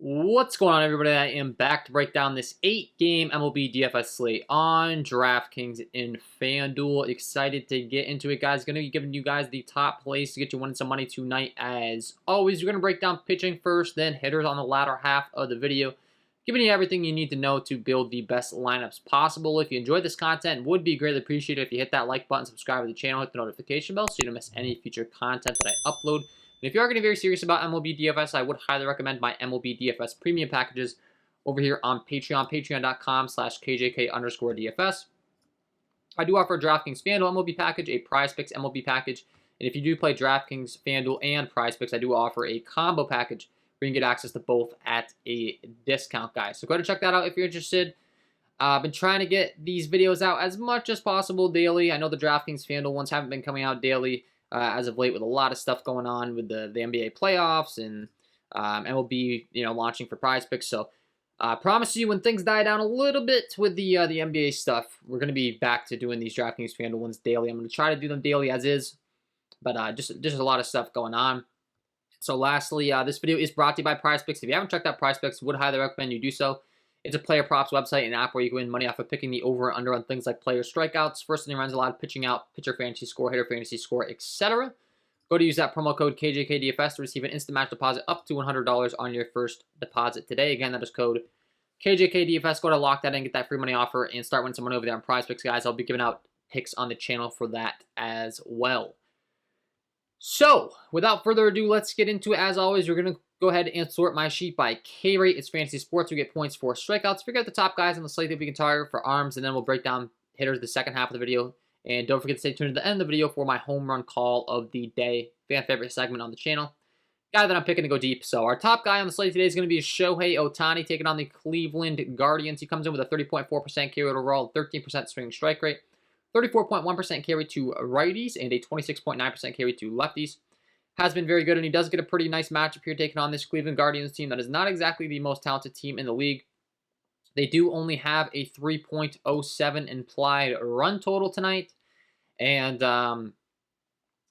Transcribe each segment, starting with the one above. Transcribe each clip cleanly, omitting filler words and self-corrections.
What's going on, everybody? I am back to break down this 8-game MLB DFS slate on DraftKings and FanDuel. Excited to get into it, guys. Going to be giving you guys the top plays to get you winning some money tonight. As always, we're going to break down pitching first, then hitters on the latter half of the video, giving you everything you need to know to build the best lineups possible. If you enjoyed this content, it would be greatly appreciated if you hit that like button, subscribe to the channel, hit the notification bell so you don't miss any future content that I upload. And if you are getting very serious about MLB DFS, I would highly recommend my MLB DFS premium packages over here on Patreon, patreon.com/KJK_DFS. I do offer a DraftKings FanDuel MLB package, a PrizePicks MLB package, and if you do play DraftKings, FanDuel, and PrizePicks, I do offer a combo package where you can get access to both at a discount, guys. So go ahead and check that out if you're interested. I've been trying to get these videos out as much as possible daily. I know the DraftKings FanDuel ones haven't been coming out daily as of late, with a lot of stuff going on with the NBA playoffs and MLB, launching for PrizePicks. So I promise you, when things die down a little bit with the NBA stuff, we're going to be back to doing these DraftKings FanDuel ones daily. I'm going to try to do them daily as is, but just a lot of stuff going on. So lastly, this video is brought to you by PrizePicks. If you haven't checked out PrizePicks, would highly recommend you do so. It's a player props website and app where you can win money off of picking the over and under on things like player strikeouts, first in the runs allowed, pitching out, pitcher fantasy score, hitter fantasy score, etc. Go to use that promo code KJK DFS to receive an instant match deposit up to $100 on your first deposit today. Again, that is code KJK DFS. Go to lock that in, get that free money offer, and start winning some money over there on PrizePicks, guys. I'll be giving out picks on the channel for that as well. So, without further ado, let's get into it. As always, we're going to go ahead and sort my sheet by K rate. It's fantasy sports. We get points for strikeouts. Figure out the top guys on the slate that we can target for arms, and then we'll break down hitters the second half of the video. And don't forget to stay tuned to the end of the video for my home run call of the day, fan favorite segment on the channel. Guy that I'm picking to go deep. So our top guy on the slate today is going to be Shohei Ohtani, taking on the Cleveland Guardians. He comes in with a 30.4% K rate overall, 13% swinging strike rate, 34.1% K rate to righties, and a 26.9% K rate to lefties. Has been very good, and he does get a pretty nice matchup here taking on this Cleveland Guardians team that is not exactly the most talented team in the league. They do only have a 3.07 implied run total tonight, and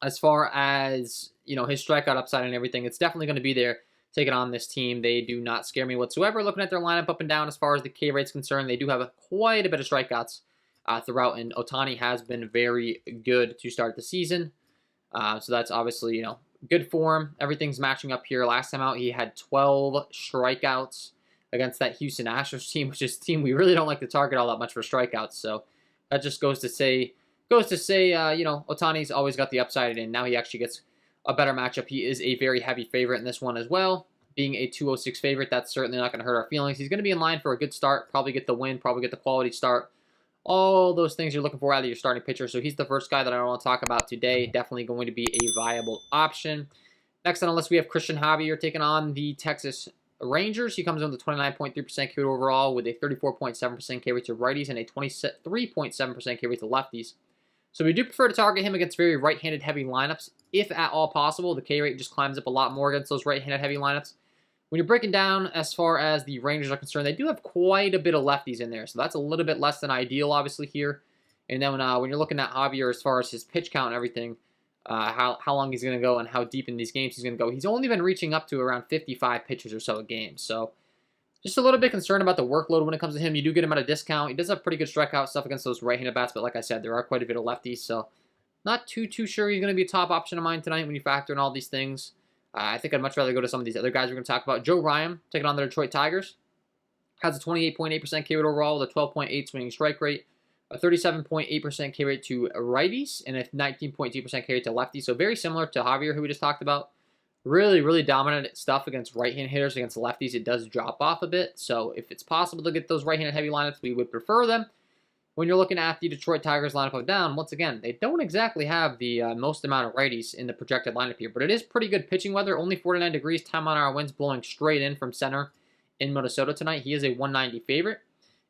as far as his strikeout upside and everything, it's definitely going to be there taking on this team. They do not scare me whatsoever. Looking at their lineup up and down as far as the K rate's concerned, they do have quite a bit of strikeouts throughout, and Ohtani has been very good to start the season. So that's obviously, good form. Everything's matching up here. Last time out, he had 12 strikeouts against that Houston Astros team, which is a team we really don't like to target all that much for strikeouts. So that just goes to say, Ohtani's always got the upside, and now he actually gets a better matchup. He is a very heavy favorite in this one as well. Being a 206 favorite, that's certainly not going to hurt our feelings. He's going to be in line for a good start, probably get the win, probably get the quality start. All those things you're looking for out of your starting pitcher. So he's the first guy that I want to talk about today. Definitely going to be a viable option. Next on the list, we have Christian Javier taking on the Texas Rangers. He comes in with a 29.3% K rate overall with a 34.7% K rate to righties and a 23.7% K rate to lefties. So we do prefer to target him against very right-handed heavy lineups. If at all possible, the K rate just climbs up a lot more against those right-handed heavy lineups. When you're breaking down as far as the Rangers are concerned, they do have quite a bit of lefties in there. So that's a little bit less than ideal, obviously, here. And then when you're looking at Javier as far as his pitch count and everything, how long he's going to go and how deep in these games he's going to go, he's only been reaching up to around 55 pitches or so a game. So just a little bit concerned about the workload when it comes to him. You do get him at a discount. He does have pretty good strikeout stuff against those right-handed bats, but like I said, there are quite a bit of lefties. So not too sure he's going to be a top option of mine tonight when you factor in all these things. I think I'd much rather go to some of these other guys we're going to talk about. Joe Ryan, taking on the Detroit Tigers, has a 28.8% K rate overall with a 12.8 swinging strike rate, a 37.8% K rate to righties, and a 19.2% K rate to lefties. So very similar to Javier, who we just talked about. Really, really dominant stuff against right-hand hitters. Against lefties, it does drop off a bit. So if it's possible to get those right-handed heavy lineups, we would prefer them. When you're looking at the Detroit Tigers lineup of down, once again, they don't exactly have the most amount of righties in the projected lineup here, but it is pretty good pitching weather. Only 49 degrees, 10-mile-an-hour winds blowing straight in from center in Minnesota tonight. He is a 190 favorite.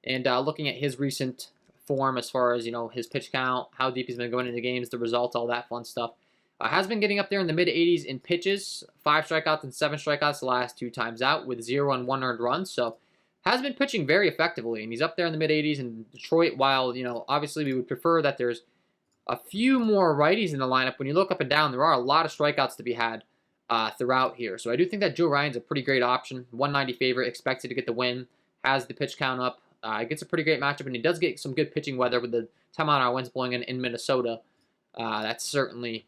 And looking at his recent form as far as, his pitch count, how deep he's been going into games, the results, all that fun stuff, has been getting up there in the mid-80s in pitches, 5 strikeouts and 7 strikeouts the last 2 times out with 0 and 1 earned runs. So has been pitching very effectively, and he's up there in the mid-80s in Detroit, while, obviously we would prefer that there's a few more righties in the lineup. When you look up and down, there are a lot of strikeouts to be had throughout here. So I do think that Joe Ryan's a pretty great option. 190 favorite, expected to get the win, has the pitch count up. Gets a pretty great matchup, and he does get some good pitching weather with the 10-mile-an-hour winds blowing in Minnesota. That's certainly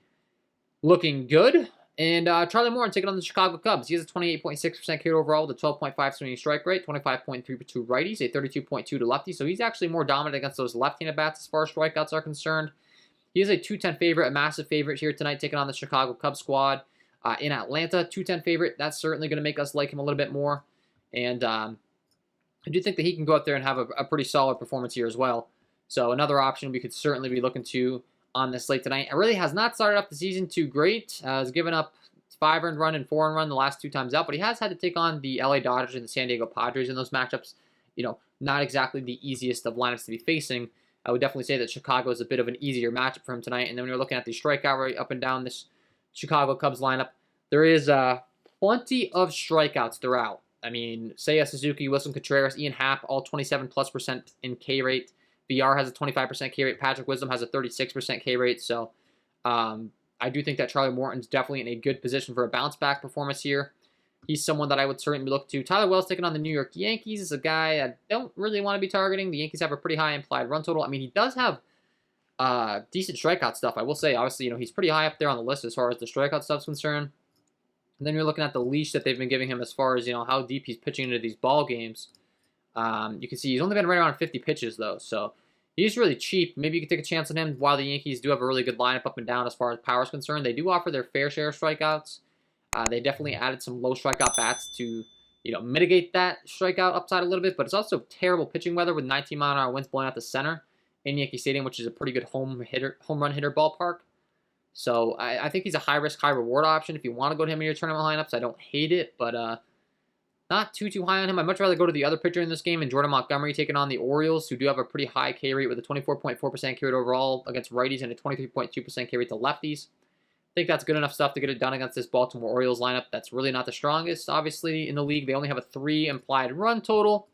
looking good. And Charlie Morton taking on the Chicago Cubs. He has a 28.6% K overall with a 12.5 swinging strike rate, 25.3 to righties, a 32.2 to lefties. So he's actually more dominant against those left-handed bats as far as strikeouts are concerned. He is a 210 favorite, a massive favorite here tonight, taking on the Chicago Cubs squad in Atlanta. 210 favorite. That's certainly going to make us like him a little bit more. And I do think that he can go out there and have a pretty solid performance here as well. So another option we could certainly be looking to on this slate tonight. It really has not started off the season too great. Has given up 5 earned run and 4 earned run the last 2 times out, but he has had to take on the LA Dodgers and the San Diego Padres in those matchups. Not exactly the easiest of lineups to be facing. I would definitely say that Chicago is a bit of an easier matchup for him tonight. And then when you're looking at the strikeout rate up and down this Chicago Cubs lineup, there is plenty of strikeouts throughout. I mean, Seiya Suzuki, Wilson Contreras, Ian Happ, all 27+% in K rate. VR has a 25% K rate. Patrick Wisdom has a 36% K rate. So I do think that Charlie Morton's definitely in a good position for a bounce back performance here. He's someone that I would certainly look to. Tyler Wells taking on the New York Yankees is a guy I don't really want to be targeting. The Yankees have a pretty high implied run total. I mean, he does have decent strikeout stuff, I will say. Obviously, he's pretty high up there on the list as far as the strikeout stuff's concerned. And then you're looking at the leash that they've been giving him as far as, how deep he's pitching into these ball games. You can see he's only been right around 50 pitches, though. So he's really cheap. Maybe you can take a chance on him while the Yankees do have a really good lineup up and down as far as power is concerned. They do offer their fair share of strikeouts. They definitely added some low strikeout bats to, mitigate that strikeout upside a little bit. But it's also terrible pitching weather with 19-mile-an-hour winds blowing out the center in Yankee Stadium, which is a pretty good home run hitter ballpark. So I think he's a high-risk, high-reward option. If you want to go to him in your tournament lineups, I don't hate it, but not too high on him. I'd much rather go to the other pitcher in this game, and Jordan Montgomery taking on the Orioles, who do have a pretty high K rate with a 24.4% K rate overall against righties and a 23.2% K rate to lefties. I think that's good enough stuff to get it done against this Baltimore Orioles lineup. That's really not the strongest, obviously, in the league. They only have a 3 implied run total.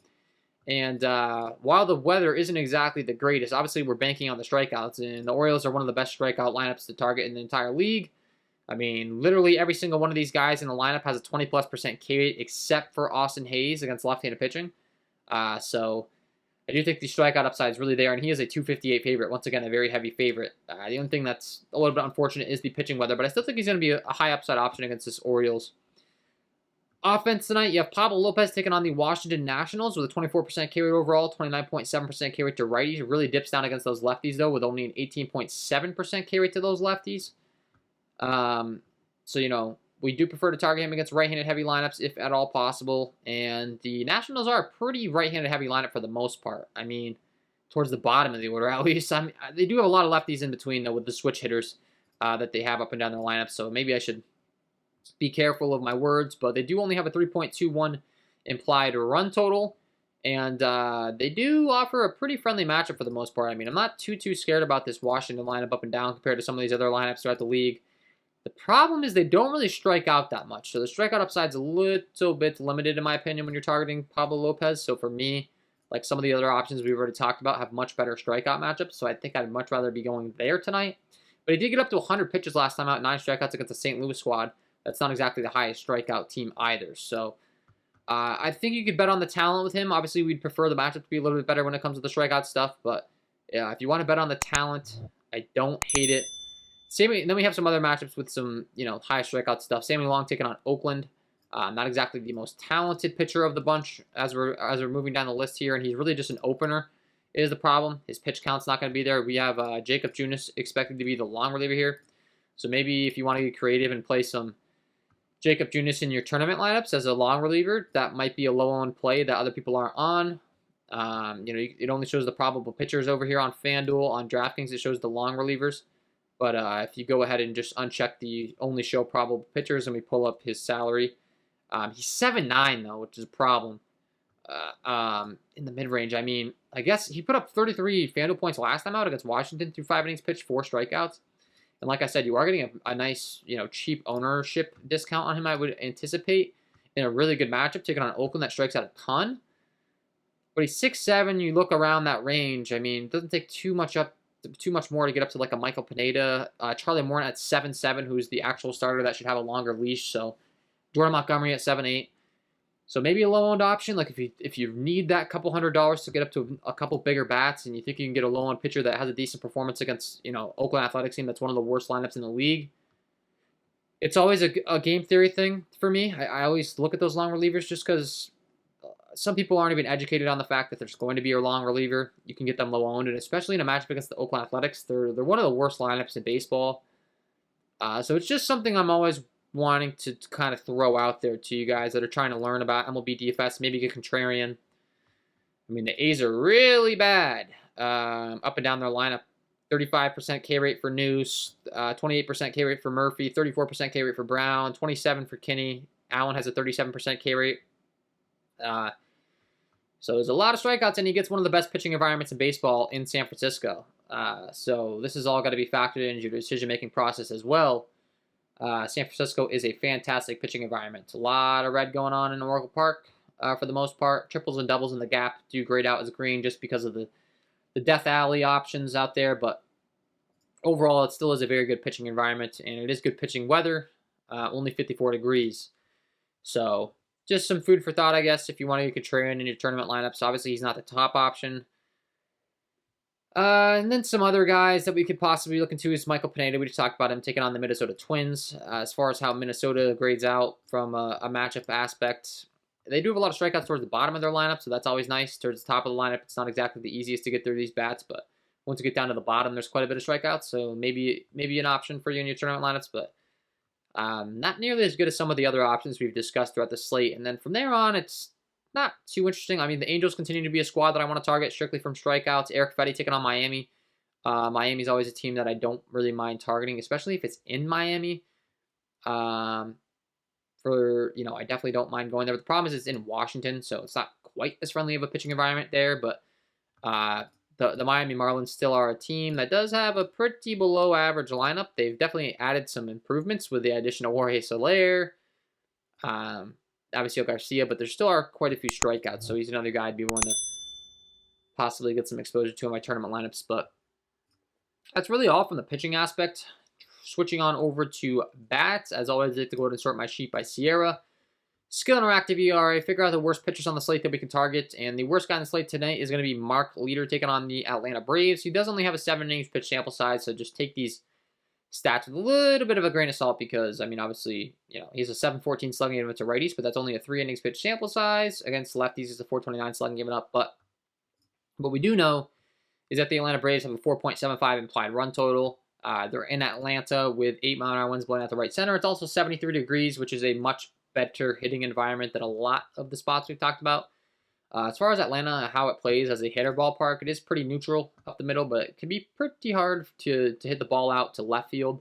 And while the weather isn't exactly the greatest, obviously we're banking on the strikeouts, and the Orioles are one of the best strikeout lineups to target in the entire league. I mean, literally every single one of these guys in the lineup has a 20+% K rate, except for Austin Hayes against left-handed pitching. So I do think the strikeout upside is really there, and he is a 258 favorite. Once again, a very heavy favorite. The only thing that's a little bit unfortunate is the pitching weather, but I still think he's going to be a high upside option against this Orioles. Offense tonight, you have Pablo Lopez taking on the Washington Nationals with a 24% K rate overall, 29.7% K rate to righties. It really dips down against those lefties, though, with only an 18.7% K rate to those lefties. So, we do prefer to target him against right-handed heavy lineups if at all possible. And the Nationals are a pretty right-handed heavy lineup for the most part. I mean, towards the bottom of the order at least. I mean, they do have a lot of lefties in between, though, with the switch hitters that they have up and down their lineup. So maybe I should be careful of my words. But they do only have a 3.21 implied run total. And they do offer a pretty friendly matchup for the most part. I mean, I'm not too scared about this Washington lineup up and down compared to some of these other lineups throughout the league. The problem is they don't really strike out that much. So the strikeout upside's a little bit limited, in my opinion, when you're targeting Pablo Lopez. So for me, like some of the other options we've already talked about, have much better strikeout matchups. So I think I'd much rather be going there tonight. But he did get up to 100 pitches last time out, 9 strikeouts against the St. Louis squad. That's not exactly the highest strikeout team either. So I think you could bet on the talent with him. Obviously, we'd prefer the matchup to be a little bit better when it comes to the strikeout stuff. But yeah, if you want to bet on the talent, I don't hate it. Then we have some other matchups with some, high strikeout stuff. Sammy Long taking on Oakland. Not exactly the most talented pitcher of the bunch as we're moving down the list here, and he's really just an opener is the problem. His pitch count's not going to be there. We have Jacob Junis expected to be the long reliever here. So maybe if you want to get creative and play some Jacob Junis in your tournament lineups as a long reliever, that might be a low-owned play that other people aren't on. It only shows the probable pitchers over here on FanDuel. On DraftKings, it shows the long relievers. But if you go ahead and just uncheck the only show probable pitchers and we pull up his salary, he's 7'9", though, which is a problem in the mid-range. I mean, I guess he put up 33 FanDuel points last time out against Washington through 5 innings pitched, 4 strikeouts. And like I said, you are getting a nice, cheap ownership discount on him, I would anticipate, in a really good matchup, taking on Oakland that strikes out a ton. But he's 6'7", you look around that range, I mean, it doesn't take too much up too much more to get up to like a Michael Pineda. Charlie Morton at 7-7, who's the actual starter that should have a longer leash. So Jordan Montgomery at 7-8. So maybe a low-owned option. Like if you need that couple $100 to get up to a couple bigger bats, and you think you can get a low-owned pitcher that has a decent performance against Oakland Athletics team that's one of the worst lineups in the league. It's always a game theory thing for me. I always look at those long relievers just because some people aren't even educated on the fact that there's going to be a long reliever. You can get them low-owned, and especially in a matchup against the Oakland Athletics, they're one of the worst lineups in baseball. So it's just something I'm always wanting to kind of throw out there to you guys that are trying to learn about MLB DFS, maybe get contrarian. I mean, the A's are really bad up and down their lineup. 35% K rate for Noose, 28% K rate for Murphy, 34% K rate for Brown, 27% for Kinney. Allen has a 37% K rate. So there's a lot of strikeouts, and he gets one of the best pitching environments in baseball in San Francisco. So this is all got to be factored into your decision-making process as well. San Francisco is a fantastic pitching environment. A lot of red going on in Oracle Park for the most part. Triples and doubles in the gap do grade out as green just because of the death alley options out there. But overall, it still is a very good pitching environment, and it is good pitching weather, only 54 degrees. So just some food for thought, I guess, if you want to get contrarian in your tournament lineups. Obviously, he's not the top option. And then some other guys that we could possibly look into is Michael Pineda. We just talked about him taking on the Minnesota Twins. As far as how Minnesota grades out from a matchup aspect, they do have a lot of strikeouts towards the bottom of their lineup, so that's always nice. Towards the top of the lineup, it's not exactly the easiest to get through these bats, but once you get down to the bottom, there's quite a bit of strikeouts, so maybe an option for you in your tournament lineups, but not nearly as good as some of the other options we've discussed throughout the slate. And then from there on, it's not too interesting. I mean, the Angels continue to be a squad that I want to target strictly from strikeouts. Eric Fetty taking on Miami. Miami's always a team that I don't really mind targeting, especially if it's in Miami. I definitely don't mind going there. But the problem is it's in Washington, so it's not quite as friendly of a pitching environment there. But the Miami Marlins still are a team that does have a pretty below average lineup. They've definitely added some improvements with the addition of Jorge Soler. Avisail Garcia, but there still are quite a few strikeouts, so he's another guy I'd be willing to possibly get some exposure to in my tournament lineups. But that's really all from the pitching aspect. Switching on over to bats, as always, I like to go ahead and sort my sheet by Sierra. Skill interactive ERA, figure out the worst pitchers on the slate that we can target, and the worst guy on the slate tonight is going to be Mark Leader taking on the Atlanta Braves. He does only have a 7 innings pitch sample size, so just take these stats with a little bit of a grain of salt because, I mean, obviously, he's a 7.14 slugging given up to righties, but that's only a 3 innings pitch sample size. Against lefties, it's a 4.29 slugging given up. But what we do know is that the Atlanta Braves have a 4.75 implied run total. They're in Atlanta with 8-mile-an-hour winds blowing out the right center. It's also 73 degrees, which is a much better hitting environment than a lot of the spots we've talked about. As far as Atlanta, how it plays as a hitter ballpark, it is pretty neutral up the middle, but it can be pretty hard to hit the ball out to left field.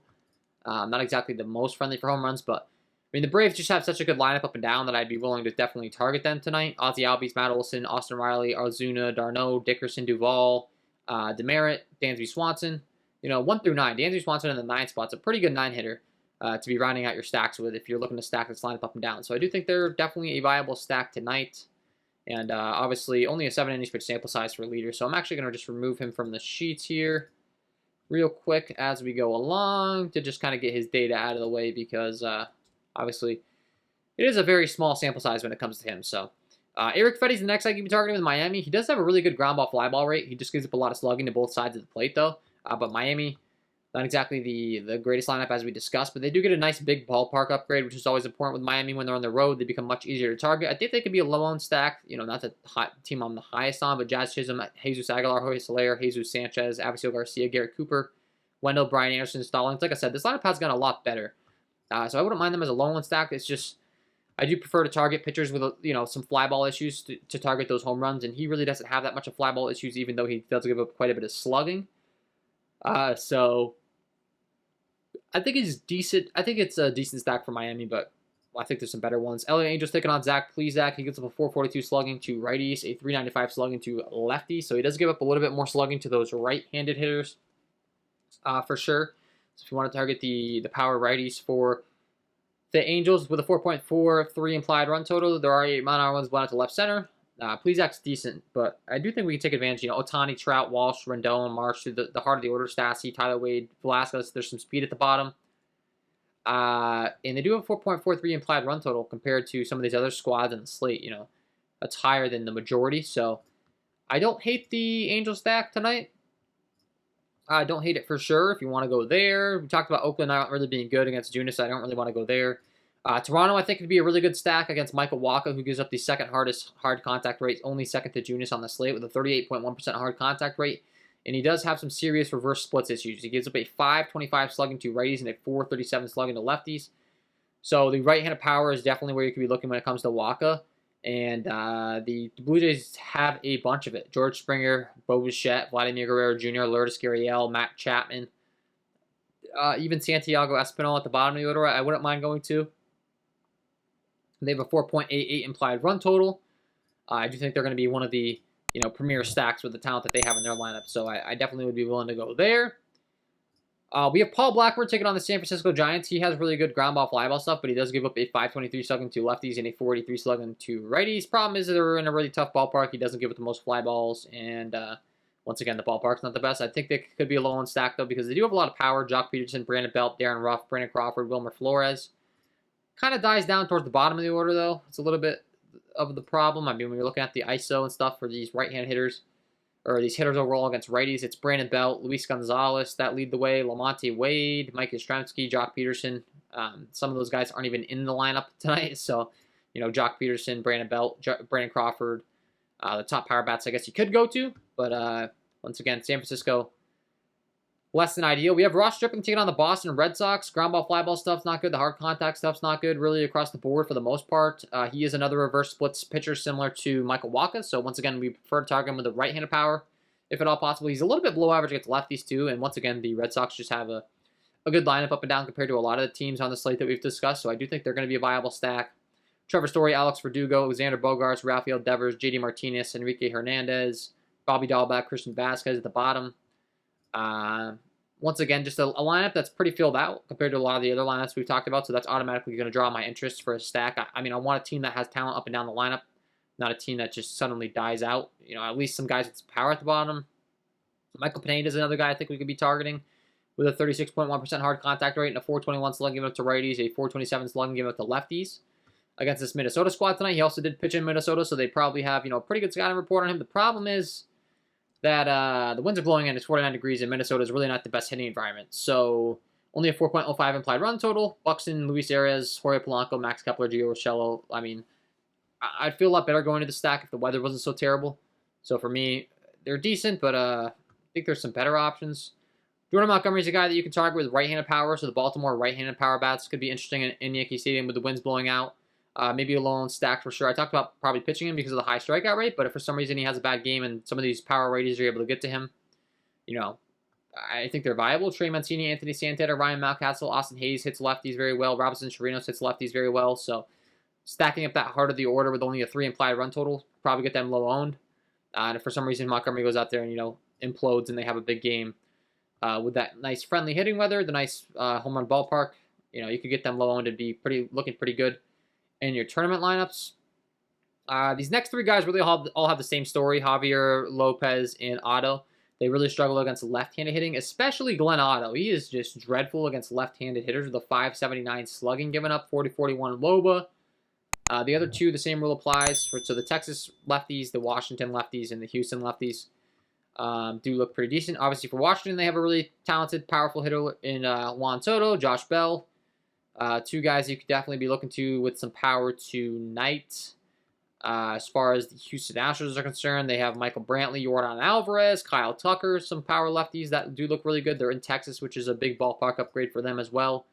Not exactly the most friendly for home runs, but I mean, the Braves just have such a good lineup up and down that I'd be willing to definitely target them tonight. Ozzie Albies, Matt Olson, Austin Riley, Arzuna, d'Arnaud, Dickerson, Duvall, Demerit, Dansby Swanson. 1 through 9. Dansby Swanson in the 9 spot's a pretty good 9-hitter to be rounding out your stacks with if you're looking to stack this lineup up and down. So I do think they're definitely a viable stack tonight. And obviously, only a 7 innings pitch sample size for a leader. So I'm actually going to just remove him from the sheets here real quick as we go along to just kind of get his data out of the way because obviously it is a very small sample size when it comes to him. So Eric Fetty's the next guy you can be targeting with Miami. He does have a really good ground ball fly ball rate. He just gives up a lot of slugging to both sides of the plate, though. But Miami, not exactly the greatest lineup as we discussed, but they do get a nice big ballpark upgrade, which is always important with Miami when they're on the road. They become much easier to target. I think they could be a low-owned stack. Not the team I'm the highest on, but Jazz Chisholm, Jesus Aguilar, Jorge Soler, Jesus Sanchez, Avisail Garcia, Garrett Cooper, Wendell, Brian Anderson, Stallings. Like I said, this lineup has gotten a lot better. So I wouldn't mind them as a low-owned stack. It's just I do prefer to target pitchers with some fly ball issues to target those home runs, and he really doesn't have that much of fly ball issues, even though he does give up quite a bit of slugging. So I think it's decent. I think it's a decent stack for Miami, but I think there's some better ones. LA Angels taking on Zach Plesac. He gives up a 442 slugging to righties, a 395 slugging to lefties. So he does give up a little bit more slugging to those right-handed hitters, for sure. So if you want to target the power righties for the Angels with a 4.43 implied run total, there are 8-mile-an-hour ones blown out to left center. Plezak's decent, but I do think we can take advantage. Otani, Trout, Walsh, Rendon, Marsh, the heart of the order. Stassi, Tyler Wade, Velasquez. There's some speed at the bottom. And they do have 4.43 implied run total compared to some of these other squads in the slate. That's higher than the majority. So I don't hate the Angel stack tonight. I don't hate it for sure if you want to go there. We talked about Oakland not really being good against Junis, so I don't really want to go there. Toronto, I think, could be a really good stack against Michael Wacha, who gives up the second hardest hard contact rate, only second to Junis on the slate with a 38.1% hard contact rate. And he does have some serious reverse splits issues. He gives up a 5.25 slugging to righties and a 4.37 slugging to lefties. So the right-handed power is definitely where you could be looking when it comes to Wacha. And the Blue Jays have a bunch of it. George Springer, Bo Bichette, Vladimir Guerrero Jr., Lourdes Gurriel, Matt Chapman. Even Santiago Espinal at the bottom of the order, I wouldn't mind going to. They have a 4.88 implied run total. I do think they're going to be one of the premier stacks with the talent that they have in their lineup. So I definitely would be willing to go there. We have Paul Blackburn taking on the San Francisco Giants. He has really good ground ball, fly ball stuff, but he does give up a 5.23 slugging to lefties and a 4.83 slugging to righties. Problem is they're in a really tough ballpark. He doesn't give up the most fly balls, and once again, the ballpark's not the best. I think they could be a low-end stack, though, because they do have a lot of power. Jock Peterson, Brandon Belt, Darren Ruff, Brandon Crawford, Wilmer Flores. Kind of dies down towards the bottom of the order, though. It's a little bit of the problem. I mean, when you're looking at the ISO and stuff for these right-hand hitters, or these hitters overall against righties, it's Brandon Belt, Luis Gonzalez that lead the way, Lamonte Wade, Mike Yastrzemski, Jock Peterson. Some of those guys aren't even in the lineup tonight, so, Jock Peterson, Brandon Belt, Brandon Crawford, the top power bats I guess you could go to, but once again, San Francisco, less than ideal. We have Ross Stripling taking on the Boston Red Sox. Ground ball, fly ball stuff's not good. The hard contact stuff's not good, really, across the board for the most part. He is another reverse splits pitcher similar to Michael Wacha. So, once again, we prefer to target him with the right-handed power, if at all possible. He's a little bit below average against lefties, too. And once again, the Red Sox just have a good lineup up and down compared to a lot of the teams on the slate that we've discussed. So, I do think they're going to be a viable stack. Trevor Story, Alex Verdugo, Alexander Bogaerts, Rafael Devers, JD Martinez, Enrique Hernandez, Bobby Dahlbeck, Christian Vasquez at the bottom. Once again, just a lineup that's pretty filled out compared to a lot of the other lineups we've talked about, so that's automatically going to draw my interest for a stack. I mean, I want a team that has talent up and down the lineup, not a team that just suddenly dies out. At least some guys with some power at the bottom. Michael Pineda is another guy I think we could be targeting with a 36.1% hard contact rate and a 4.21 slugging given up to righties, a 4.27 slugging given up to lefties. Against this Minnesota squad tonight, he also did pitch in Minnesota, so they probably have a pretty good scouting report on him. The problem is that the winds are blowing in, it's 49 degrees, and Minnesota is really not the best hitting environment. So only a 4.05 implied run total. Buxton, Luis Arias, Jorge Polanco, Max Kepler, Gio Urshela. I mean, I'd feel a lot better going to the stack if the weather wasn't so terrible. So for me, they're decent, but I think there's some better options. Jordan Montgomery's a guy that you can target with right-handed power, so the Baltimore right-handed power bats could be interesting in Yankee Stadium with the winds blowing out. Maybe a low-end stack for sure. I talked about probably pitching him because of the high strikeout rate, but if for some reason he has a bad game and some of these power righties are able to get to him, I think they're viable. Trey Mancini, Anthony Santander, Ryan Mountcastle, Austin Hayes hits lefties very well. Robinson Chirinos hits lefties very well. So stacking up that heart of the order with only a 3 implied run total, probably get them low-owned. And if for some reason Montgomery goes out there and, implodes and they have a big game with that nice friendly hitting weather, the nice home run ballpark, you could get them low-owned and be looking pretty good in your tournament lineups. These next 3 guys really all have the same story. Javier, Lopez, and Otto. They really struggle against left-handed hitting, especially Glenn Otto. He is just dreadful against left-handed hitters with a 5.79 slugging given up, 40.41 WOBA. The other 2, the same rule applies. So the Texas lefties, the Washington lefties, and the Houston lefties do look pretty decent. Obviously, for Washington, they have a really talented, powerful hitter in Juan Soto, Josh Bell. 2 guys you could definitely be looking to with some power tonight. As far as the Houston Astros are concerned, they have Michael Brantley, Yordan Alvarez, Kyle Tucker, some power lefties that do look really good. They're in Texas, which is a big ballpark upgrade for them as well.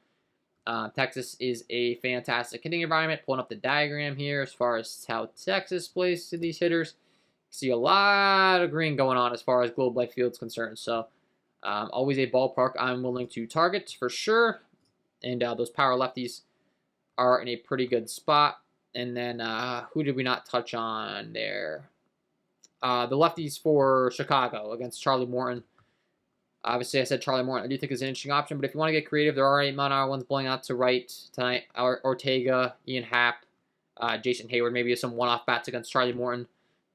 Texas is a fantastic hitting environment. Pulling up the diagram here as far as how Texas plays to these hitters. See a lot of green going on as far as Globe Life Field's concerned. So always a ballpark I'm willing to target for sure. And those power lefties are in a pretty good spot. And then who did we not touch on there? The lefties for Chicago against Charlie Morton. Obviously, I said Charlie Morton. I do think is an interesting option. But if you want to get creative, there are 8 mile-an-hour ones blowing out to right tonight. Ortega, Ian Happ, Jason Hayward. Maybe some one-off bats against Charlie Morton.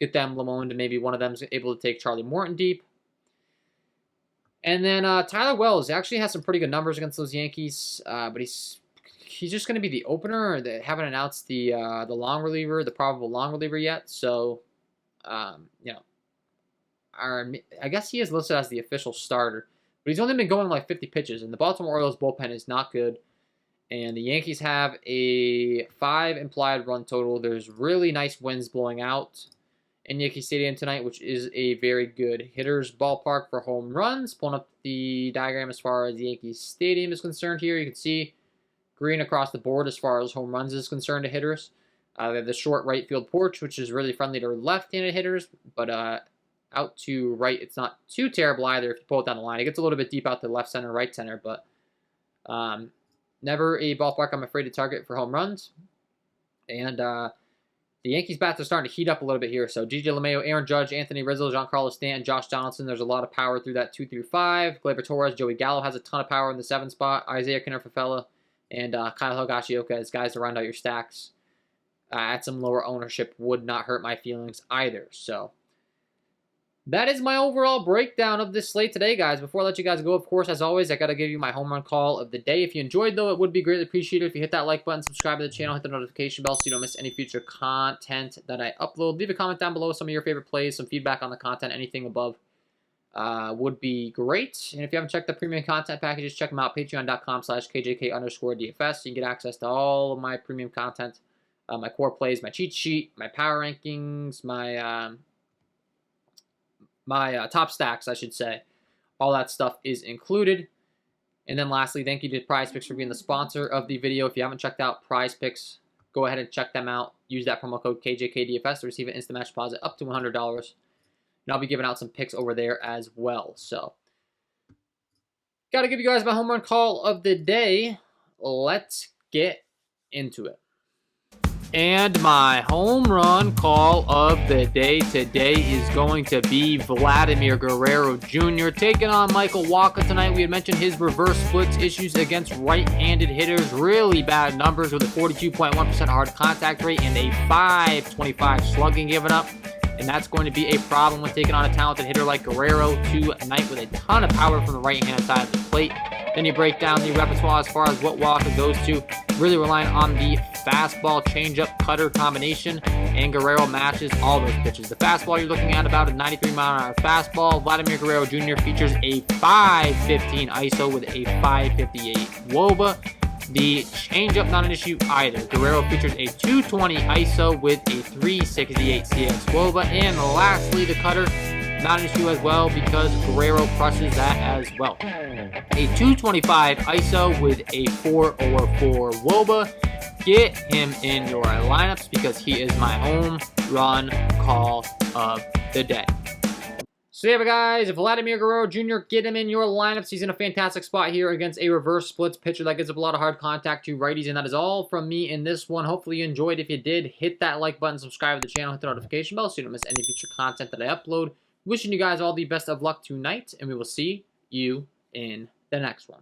get them Lamone, and maybe one of them's able to take Charlie Morton deep. And then Tyler Wells actually has some pretty good numbers against those Yankees, but he's just going to be the opener. They haven't announced the long reliever, the probable long reliever yet. So, you know, I guess he is listed as the official starter, but he's only been going like 50 pitches, and the Baltimore Orioles bullpen is not good. And the Yankees have a 5 implied run total. There's really nice winds blowing out in Yankee Stadium tonight, which is a very good hitter's ballpark for home runs. Pulling up the diagram as far as the Yankee Stadium is concerned here, you can see green across the board as far as home runs is concerned to hitters. They have the short right field porch, which is really friendly to left-handed hitters, but out to right, it's not too terrible either if you pull it down the line. It gets a little bit deep out to left center, right center, but never a ballpark I'm afraid to target for home runs. And the Yankees bats are starting to heat up a little bit here. So DJ LeMayo, Aaron Judge, Anthony Rizzo, Giancarlo Stanton, Josh Donaldson. There's a lot of power through that 2 through 5. Gleyber Torres, Joey Gallo has a ton of power in the 7 spot. Isaiah Kiner-Fafella and Kyle Higashioka as guys to round out your stacks. At some lower ownership would not hurt my feelings either. So that is my overall breakdown of this slate today, guys. Before I let you guys go, of course, as always, I got to give you my home run call of the day. If you enjoyed, though, it would be greatly appreciated if you hit that like button, subscribe to the channel, hit the notification bell so you don't miss any future content that I upload. Leave a comment down below, some of your favorite plays, some feedback on the content, anything above would be great. And if you haven't checked the premium content packages, check them out, patreon.com/KJK_DFS. You can get access to all of my premium content, my core plays, my cheat sheet, my power rankings, my top stacks, I should say. All that stuff is included. And then lastly, thank you to PrizePicks for being the sponsor of the video. If you haven't checked out PrizePicks, go ahead and check them out. Use that promo code KJK DFS to receive an instant match deposit up to $100. And I'll be giving out some picks over there as well. So, got to give you guys my home run call of the day. Let's get into it. And my home run call of the day today is going to be Vladimir Guerrero Jr. taking on Michael Wacha tonight. We had mentioned his reverse splits issues against right-handed hitters. Really bad numbers with a 42.1% hard contact rate and a .525 slugging given up. And that's going to be a problem when taking on a talented hitter like Guerrero tonight with a ton of power from the right-hand side of the plate. Then you break down the repertoire as far as what Wacha goes to, really relying on the fastball, changeup, cutter combination, and Guerrero matches all those pitches. The fastball you're looking at about a 93-mile-an-hour fastball. Vladimir Guerrero Jr. features a .515 ISO with a .558 WOBA. The changeup not an issue either. Guerrero features a .220 ISO with a .368 CX WOBA. And lastly, the cutter, not an issue as well because Guerrero crushes that as well. A .225 ISO with a .404 WOBA. Get him in your lineups because he is my home run call of the day. So yeah, guys, Vladimir Guerrero Jr., get him in your lineups. He's in a fantastic spot here against a reverse splits pitcher that gives up a lot of hard contact to righties, and that is all from me in this one. Hopefully you enjoyed. If you did, hit that like button, subscribe to the channel, hit the notification bell so you don't miss any future content that I upload. Wishing you guys all the best of luck tonight, and we will see you in the next one.